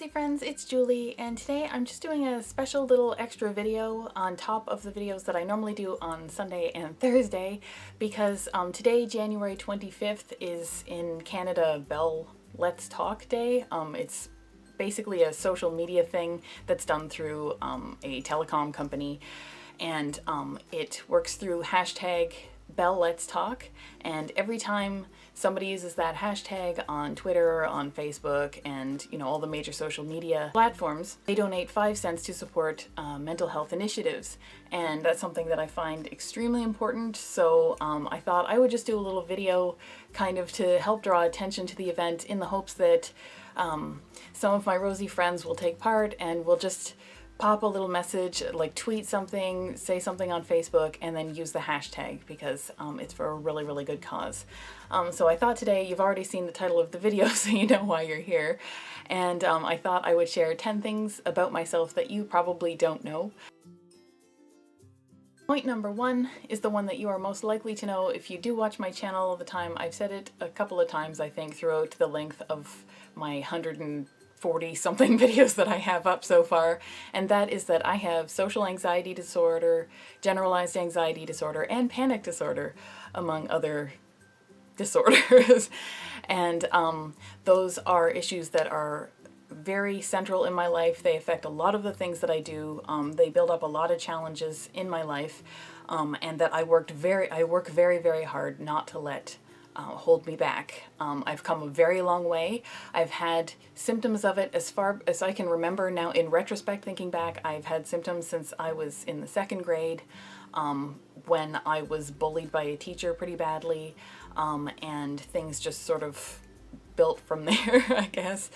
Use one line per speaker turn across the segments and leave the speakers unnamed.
Rosy friends, it's Julie, and today I'm just doing a special little extra video on top of the videos that I normally do on Sunday and Thursday because today, January 25th, is in Canada Bell Let's Talk Day. It's basically a social media thing that's done through a telecom company, and it works through hashtag Bell Let's Talk, and every time somebody uses that hashtag on Twitter, on Facebook, and all the major social media platforms, they donate 5 cents to support mental health initiatives, and that's something that I find extremely important. So I thought I would just do a little video kind of to help draw attention to the event in the hopes that some of my Rosy friends will take part and will just pop a little message, like tweet something, say something on Facebook, and then use the hashtag because it's for a really, really good cause. So I thought today, you've already seen the title of the video, so you know why you're here. And I thought I would share 10 things about myself that you probably don't know. Point number 1 is the one that you are most likely to know if you do watch my channel all the time. I've said it a couple of times, I think, throughout the length of my 140 something videos that I have up so far, and that is that I have social anxiety disorder, generalized anxiety disorder, and panic disorder, among other disorders. And those are issues that are very central in my life. They affect a lot of the things that I do. They build up a lot of challenges in my life, and that I work very, very hard not to let hold me back. I've come a very long way. I've had symptoms of it as far as I can remember. Now, in retrospect, thinking back, I've had symptoms since I was in the 2nd grade, when I was bullied by a teacher pretty badly, and things just sort of built from there, I guess.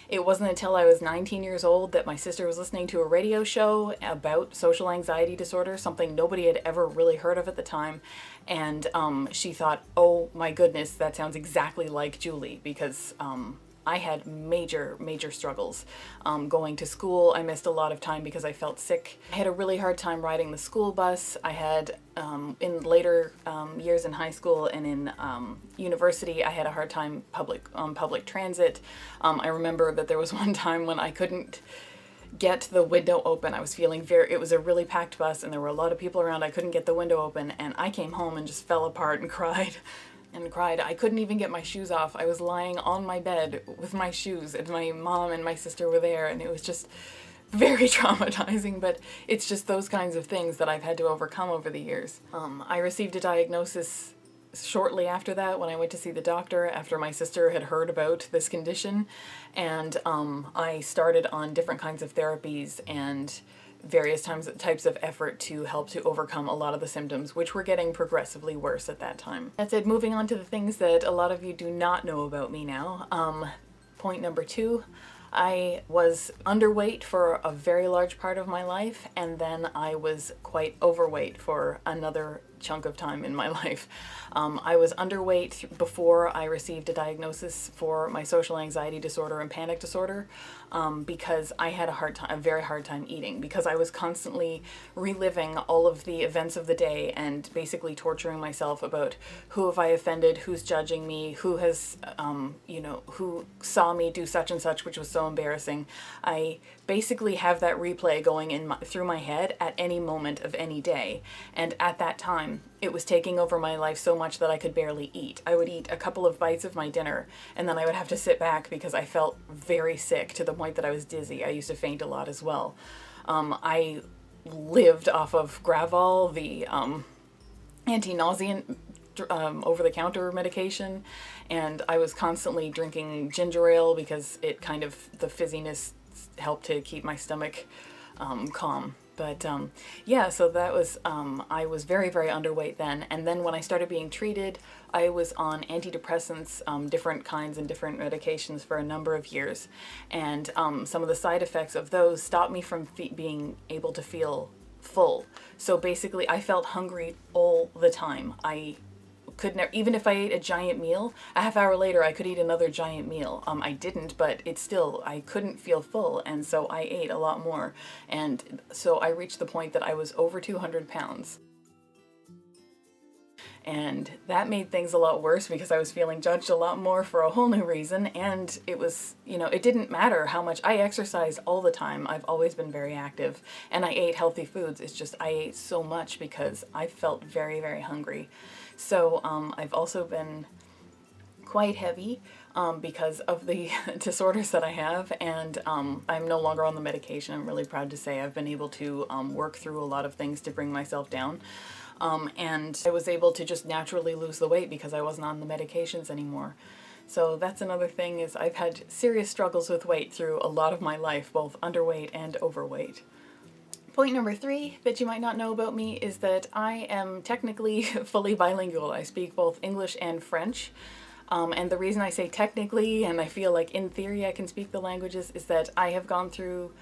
It wasn't until I was 19 years old that my sister was listening to a radio show about social anxiety disorder, something nobody had ever really heard of at the time, and she thought, oh my goodness, that sounds exactly like Julie, because I had major struggles going to school. I missed a lot of time because I felt sick. I had a really hard time riding the school bus. I had, in later years in high school and in university, I had a hard time public transit. I remember that there was one time when I couldn't get the window open. I was feeling it was a really packed bus and there were a lot of people around. I couldn't get the window open, and I came home and just fell apart and cried. I couldn't even get my shoes off. I was lying on my bed with my shoes, and my mom and my sister were there, and it was just very traumatizing, but it's just those kinds of things that I've had to overcome over the years. I received a diagnosis shortly after that when I went to see the doctor after my sister had heard about this condition, and I started on different kinds of therapies and various types of effort to help to overcome a lot of the symptoms, which were getting progressively worse at that time. That said, moving on to the things that a lot of you do not know about me now. Point number 2, I was underweight for a very large part of my life, and then I was quite overweight for another chunk of time in my life. I was underweight before I received a diagnosis for my social anxiety disorder and panic disorder, because I had a very hard time eating, because I was constantly reliving all of the events of the day and basically torturing myself about who have I offended, who's judging me, who has, who saw me do such and such, which was so embarrassing. I basically have that replay going through my head at any moment of any day, and at that time it was taking over my life so much that I could barely eat. I would eat a couple of bites of my dinner, and then I would have to sit back because I felt very sick to the point that I was dizzy. I used to faint a lot as well. I lived off of Gravol, the anti-nauseant over-the-counter medication, and I was constantly drinking ginger ale because it kind of, the fizziness helped to keep my stomach calm. But yeah, so that was, I was very underweight then. And then when I started being treated, I was on antidepressants, different kinds and different medications for a number of years. And some of the side effects of those stopped me from being able to feel full. So basically, I felt hungry all the time. I could never, even if I ate a giant meal, a half hour later I could eat another giant meal. I didn't, but it's still, I couldn't feel full, and so I ate a lot more, and so I reached the point that I was over 200 pounds. And that made things a lot worse because I was feeling judged a lot more for a whole new reason. And it was, it didn't matter how much I exercised all the time. I've always been very active and I ate healthy foods. It's just I ate so much because I felt very, very hungry. So I've also been quite heavy because of the disorders that I have, and I'm no longer on the medication. I'm really proud to say I've been able to work through a lot of things to bring myself down. And I was able to just naturally lose the weight because I wasn't on the medications anymore. So that's another thing, is I've had serious struggles with weight through a lot of my life, both underweight and overweight. Point number 3 that you might not know about me is that I am technically fully bilingual. I speak both English and French. And the reason I say technically, and I feel like in theory I can speak the languages, is that I have gone through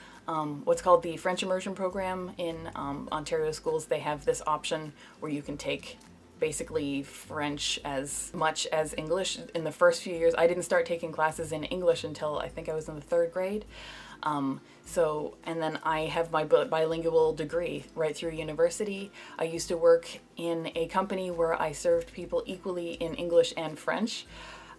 what's called the French immersion program in Ontario schools. They have this option where you can take basically French as much as English. In the first few years, I didn't start taking classes in English until I think I was in the 3rd grade. And then I have my bilingual degree right through university. I used to work in a company where I served people equally in English and French.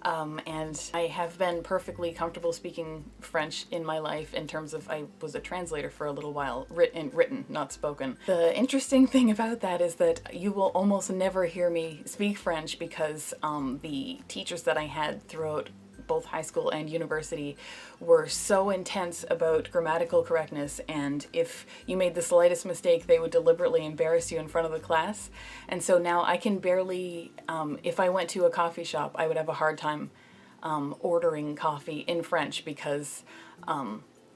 And I have been perfectly comfortable speaking French in my life, in terms of I was a translator for a little while, written, not spoken. The interesting thing about that is that you will almost never hear me speak French because the teachers that I had throughout both high school and university were so intense about grammatical correctness, and if you made the slightest mistake, they would deliberately embarrass you in front of the class. And so now I can barely, if I went to a coffee shop, I would have a hard time ordering coffee in French because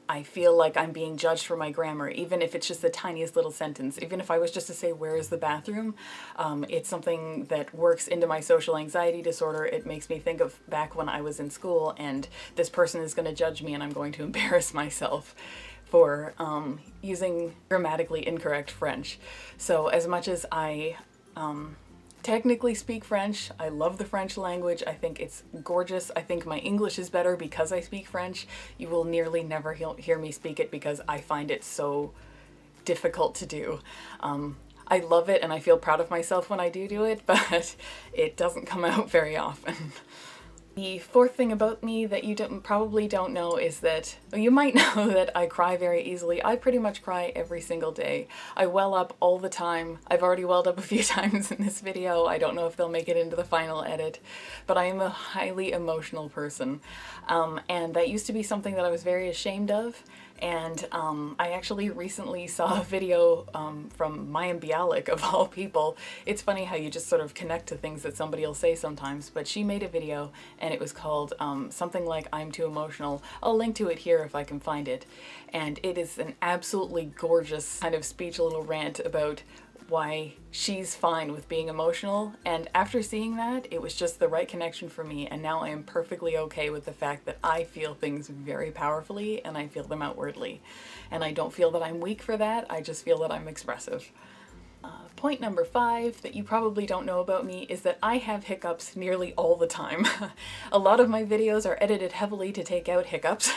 I feel like I'm being judged for my grammar, even if it's just the tiniest little sentence. Even if I was just to say, "Where is the bathroom?" It's something that works into my social anxiety disorder. It makes me think of back when I was in school, and this person is going to judge me and I'm going to embarrass myself for using grammatically incorrect French. So as much as I technically speak French, I love the French language. I think it's gorgeous. I think my English is better because I speak French. You will nearly never hear me speak it because I find it so difficult to do. I love it and I feel proud of myself when I do it, but it doesn't come out very often. The 4th thing about me that you probably don't know is that, you might know that I cry very easily. I pretty much cry every single day. I well up all the time. I've already welled up a few times in this video. I don't know if they'll make it into the final edit, but I am a highly emotional person. And that used to be something that I was very ashamed of. And I actually recently saw a video from Mayim Bialik, of all people. It's funny how you just sort of connect to things that somebody will say sometimes, but she made a video and it was called something like "I'm Too Emotional." I'll link to it here if I can find it. And it is an absolutely gorgeous kind of speech, a little rant about why she's fine with being emotional. And after seeing that, it was just the right connection for me, and now I am perfectly okay with the fact that I feel things very powerfully and I feel them outwardly. And I don't feel that I'm weak for that, I just feel that I'm expressive. Point number 5 that you probably don't know about me is that I have hiccups nearly all the time. A lot of my videos are edited heavily to take out hiccups.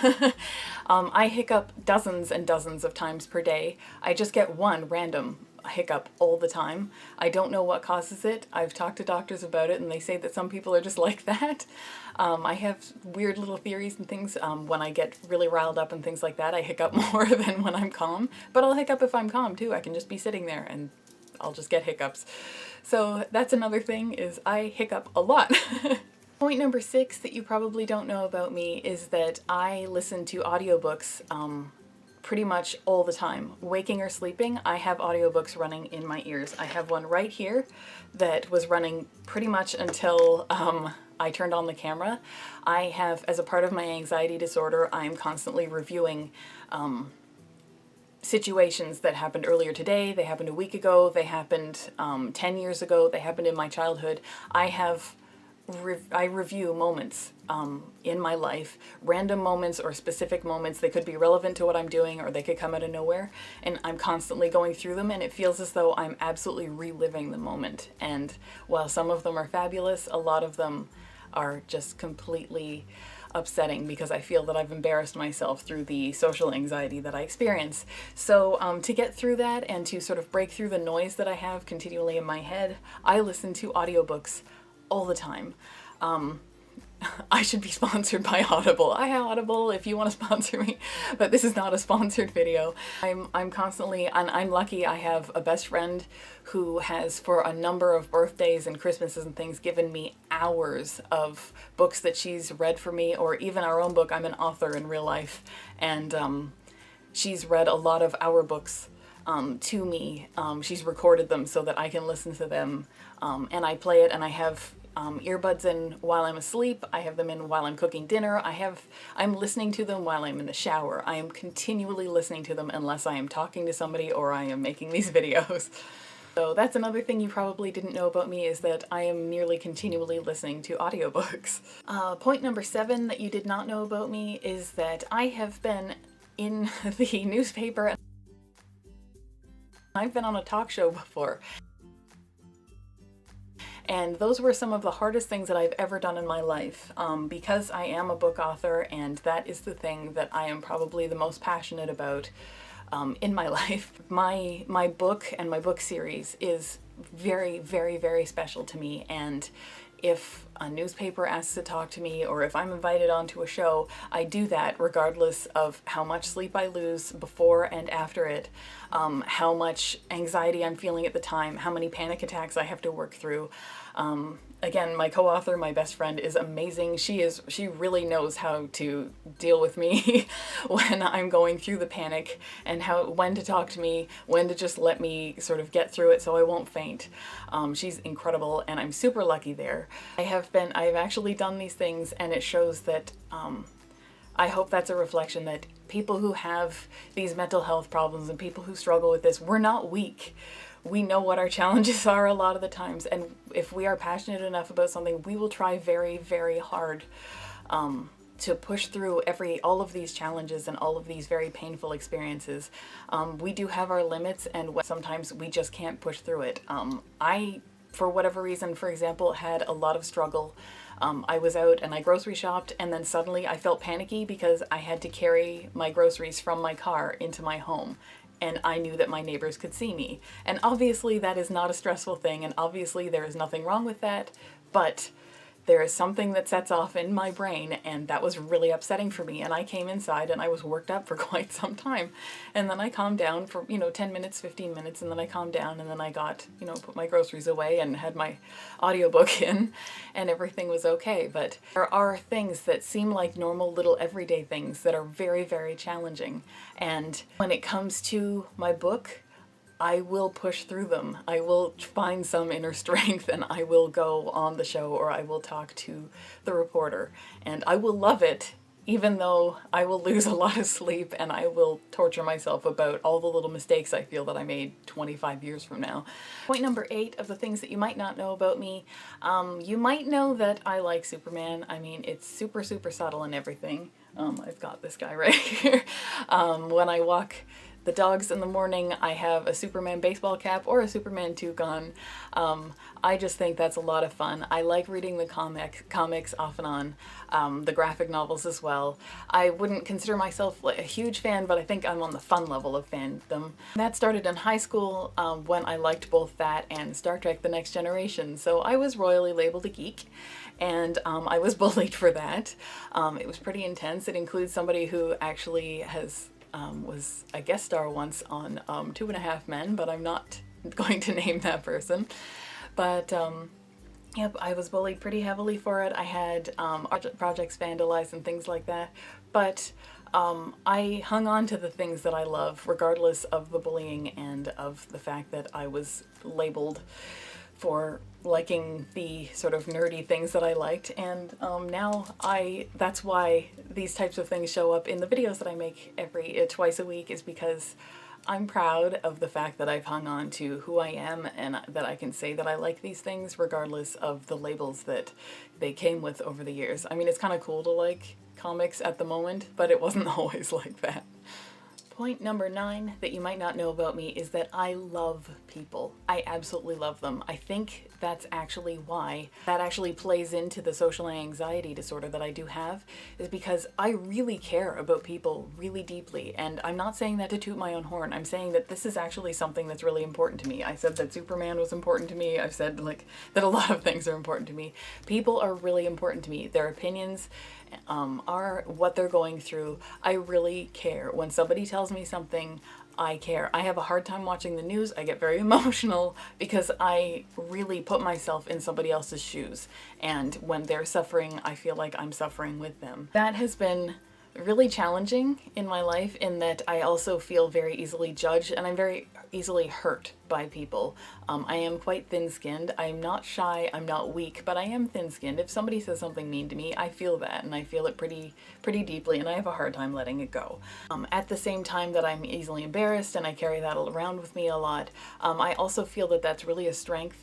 I hiccup dozens and dozens of times per day. I just get one random hiccup all the time. I don't know what causes it. I've talked to doctors about it and they say that some people are just like that. I have weird little theories and things. When I get really riled up and things like that, I hiccup more than when I'm calm. But I'll hiccup if I'm calm too. I can just be sitting there and I'll just get hiccups. So that's another thing, is I hiccup a lot. Point number 6 that you probably don't know about me is that I listen to audiobooks pretty much all the time. Waking or sleeping, I have audiobooks running in my ears. I have one right here that was running pretty much until I turned on the camera. I have, as a part of my anxiety disorder, I'm constantly reviewing situations that happened earlier today, they happened a week ago, they happened 10 years ago, they happened in my childhood. I review moments in my life, random moments or specific moments. They could be relevant to what I'm doing or they could come out of nowhere, and I'm constantly going through them, and it feels as though I'm absolutely reliving the moment. And while some of them are fabulous, a lot of them are just completely upsetting because I feel that I've embarrassed myself through the social anxiety that I experience. So to get through that and to sort of break through the noise that I have continually in my head, I listen to audiobooks all the time. I should be sponsored by Audible. Hi Audible, if you want to sponsor me, but this is not a sponsored video. I'm constantly, and I'm lucky I have a best friend who has, for a number of birthdays and Christmases and things, given me hours of books that she's read for me, or even our own book. I'm an author in real life, and she's read a lot of our books to me. She's recorded them so that I can listen to them, and I play it, and I have earbuds in while I'm asleep. I have them in while I'm cooking dinner. I'm listening to them while I'm in the shower. I am continually listening to them unless I am talking to somebody or I am making these videos. So that's another thing you probably didn't know about me, is that I am nearly continually listening to audiobooks. Point number 7 that you did not know about me is that I have been in the newspaper. I've been on a talk show before. And those were some of the hardest things that I've ever done in my life, because I am a book author, and that is the thing that I am probably the most passionate about in my life. My book and my book series is very, very, very special to me, and if a newspaper asks to talk to me, or if I'm invited onto a show, I do that regardless of how much sleep I lose before and after it, how much anxiety I'm feeling at the time, how many panic attacks I have to work through. Again, my co-author, my best friend, is amazing. She really knows how to deal with me when I'm going through the panic, and when to talk to me, when to just let me sort of get through it so I won't faint. She's incredible, and I'm super lucky there. I've actually done these things, and it shows that I hope that's a reflection that people who have these mental health problems and people who struggle with this, we're not weak. We know what our challenges are a lot of the times, and if we are passionate enough about something, we will try very, very hard to push through all of these challenges and all of these very painful experiences. We do have our limits, and sometimes we just can't push through it. I, for whatever reason, for example, had a lot of struggle. I was out and I grocery shopped, and then suddenly I felt panicky because I had to carry my groceries from my car into my home. And I knew that my neighbors could see me. And obviously that is not a stressful thing, and obviously there is nothing wrong with that, but there is something that sets off in my brain, and that was really upsetting for me. And I came inside and I was worked up for quite some time. And then I calmed down for, 10 minutes, 15 minutes, and then I calmed down, and then I got, put my groceries away and had my audiobook in, and everything was okay. But there are things that seem like normal little everyday things that are very, very challenging. And when it comes to my book, I will push through them. I will find some inner strength, and I will go on the show, or I will talk to the reporter, and I will love it, even though I will lose a lot of sleep and I will torture myself about all the little mistakes I feel that I made 25 years from now. Point number 8 of the things that you might not know about me. You might know that I like Superman. I mean, it's super, super subtle and everything. I've got this guy right here. When I walk the dogs in the morning, I have a Superman baseball cap or a Superman toque on. I just think that's a lot of fun. I like reading the comics off and on, the graphic novels as well. I wouldn't consider myself a huge fan, but I think I'm on the fun level of fandom. That started in high school when I liked both that and Star Trek: The Next Generation, so I was royally labeled a geek. And I was bullied for that. It was pretty intense. It includes somebody who actually was a guest star once on 2.5 Men, but I'm not going to name that person. But yep, I was bullied pretty heavily for it. I had projects vandalized and things like that. But I hung on to the things that I love, regardless of the bullying and of the fact that I was labeled for liking the sort of nerdy things that I liked, and now that's why these types of things show up in the videos that I make twice a week, is because I'm proud of the fact that I've hung on to who I am, and that I can say that I like these things regardless of the labels that they came with over the years. I mean, it's kind of cool to like comics at the moment, but it wasn't always like that. Point number 9 that you might not know about me is that I love people. I absolutely love them. I think that's actually why that actually plays into the social anxiety disorder that I do have, is because I really care about people really deeply. And I'm not saying that to toot my own horn. I'm saying that this is actually something that's really important to me. I said that Superman was important to me. I've said that a lot of things are important to me. People are really important to me. Their opinions are what they're going through. I really care. When somebody tells me something, I care. I have a hard time watching the news. I get very emotional because I really put myself in somebody else's shoes. And when they're suffering, I feel like I'm suffering with them. That has been really challenging in my life, in that I also feel very easily judged and I'm very easily hurt by people. I am quite thin-skinned. I'm not shy, I'm not weak, but I am thin-skinned. If somebody says something mean to me, I feel that, and I feel it pretty deeply, and I have a hard time letting it go. At the same time that I'm easily embarrassed and I carry that around with me a lot, I also feel that that's really a strength.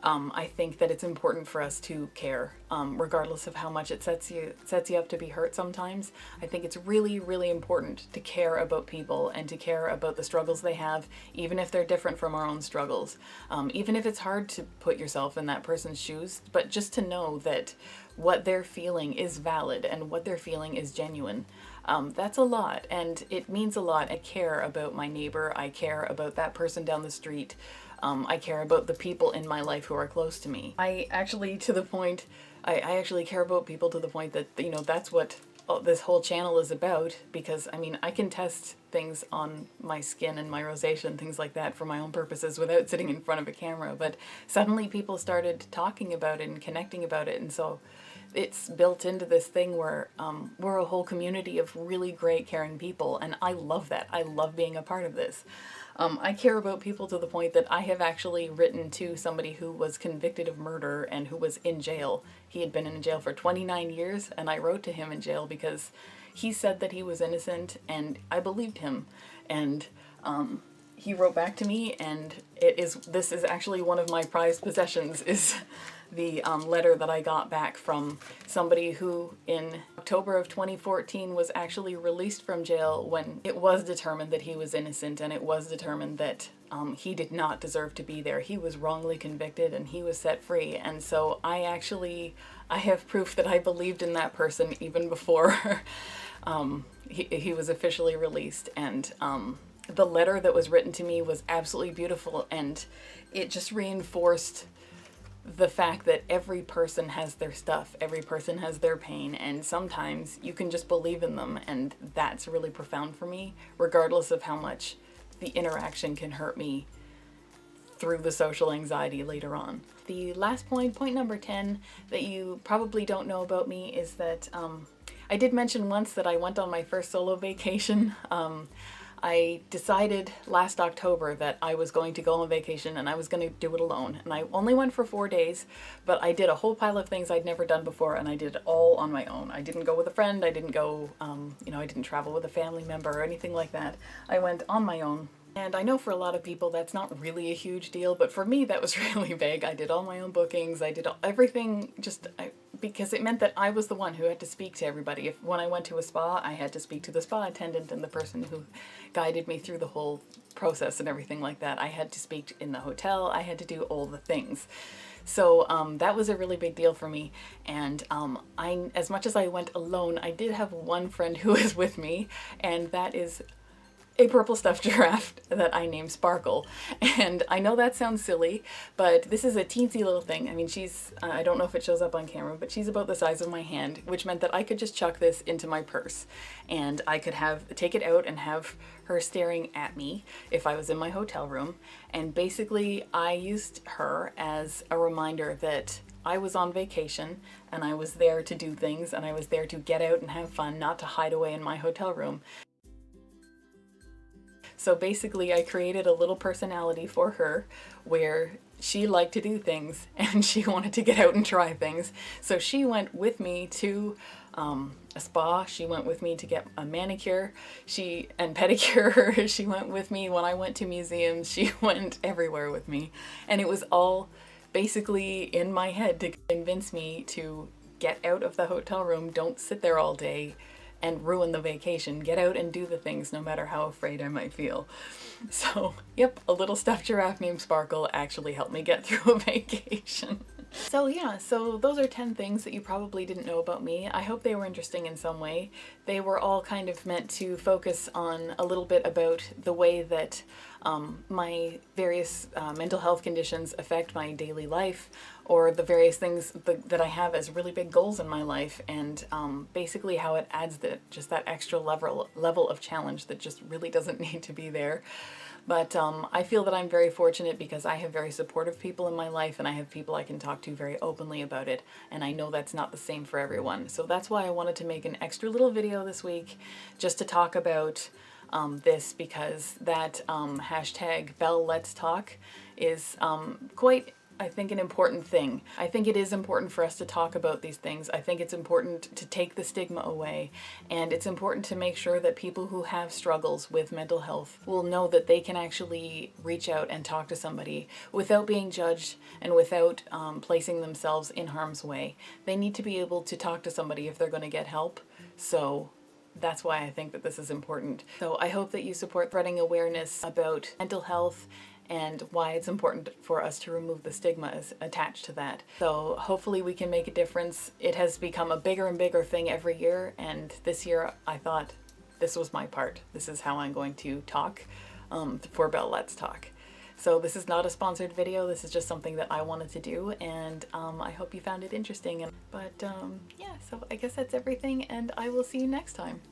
I think that it's important for us to care, regardless of how much it sets you up to be hurt sometimes. I think it's really, really important to care about people and to care about the struggles they have, even if they're different from our own struggles. Even if it's hard to put yourself in that person's shoes, but just to know that what they're feeling is valid and what they're feeling is genuine. That's a lot, and it means a lot. I care about my neighbor. I care about that person down the street. I care about the people in my life who are close to me. I actually care about people to the point that, that's what this whole channel is about, because, I can test things on my skin and my rosacea and things like that for my own purposes without sitting in front of a camera, but suddenly people started talking about it and connecting about it, and so it's built into this thing where we're a whole community of really great, caring people, and I love that. I love being a part of this. I care about people to the point that I have actually written to somebody who was convicted of murder and who was in jail. He had been in jail for 29 years, and I wrote to him in jail because he said that he was innocent, and I believed him. And he wrote back to me, and this is actually one of my prized possessions, is the letter that I got back from somebody who in October of 2014 was actually released from jail when it was determined that he was innocent, and it was determined that he did not deserve to be there. He was wrongly convicted and he was set free. And so I have proof that I believed in that person even before he was officially released. And the letter that was written to me was absolutely beautiful, and it just reinforced the fact that every person has their stuff, every person has their pain, and sometimes you can just believe in them, and that's really profound for me, regardless of how much the interaction can hurt me through the social anxiety later on. The last point number 10, that you probably don't know about me is that I did mention once that I went on my first solo vacation. I decided last October that I was going to go on vacation and I was going to do it alone. And I only went for 4 days, but I did a whole pile of things I'd never done before, and I did it all on my own. I didn't go with a friend. I didn't go, I didn't travel with a family member or anything like that. I went on my own. And I know for a lot of people that's not really a huge deal, but for me that was really big. I did all my own bookings. I did everything because it meant that I was the one who had to speak to everybody. When I went to a spa, I had to speak to the spa attendant and the person who guided me through the whole process and everything like that. I had to speak in the hotel. I had to do all the things. So that was a really big deal for me. And as much as I went alone, I did have one friend who was with me, and that is a purple stuffed giraffe that I named Sparkle. And I know that sounds silly, but this is a teensy little thing. I mean, she's, I don't know if it shows up on camera, but she's about the size of my hand, which meant that I could just chuck this into my purse, and I could take it out and have her staring at me if I was in my hotel room. And basically I used her as a reminder that I was on vacation and I was there to do things, and I was there to get out and have fun, not to hide away in my hotel room. So basically I created a little personality for her where she liked to do things and she wanted to get out and try things. So she went with me to a spa. She went with me to get a manicure and pedicure. She went with me when I went to museums. She went everywhere with me. And it was all basically in my head to convince me to get out of the hotel room, don't sit there all day, and ruin the vacation. Get out and do the things no matter how afraid I might feel. So, yep, a little stuffed giraffe named Sparkle actually helped me get through a vacation. So yeah, so those are 10 things that you probably didn't know about me. I hope they were interesting in some way. They were all kind of meant to focus on a little bit about the way that my various mental health conditions affect my daily life, or the various things that I have as really big goals in my life, and basically how it adds just that extra level of challenge that just really doesn't need to be there. But I feel that I'm very fortunate because I have very supportive people in my life, and I have people I can talk to very openly about it, and I know that's not the same for everyone. So that's why I wanted to make an extra little video this week just to talk about this, because that hashtag Belle Let's Talk is quite, I think, an important thing. I think it is important for us to talk about these things. I think it's important to take the stigma away, and it's important to make sure that people who have struggles with mental health will know that they can actually reach out and talk to somebody without being judged and without placing themselves in harm's way. They need to be able to talk to somebody if they're going to get help. So that's why I think that this is important. So I hope that you support spreading awareness about mental health and why it's important for us to remove the stigmas attached to that. So hopefully we can make a difference. It has become a bigger and bigger thing every year, and this year I thought this was my part. This is how I'm going to talk for Belle Let's Talk. So this is not a sponsored video, this is just something that I wanted to do, and I hope you found it interesting. But yeah, so I guess that's everything, and I will see you next time.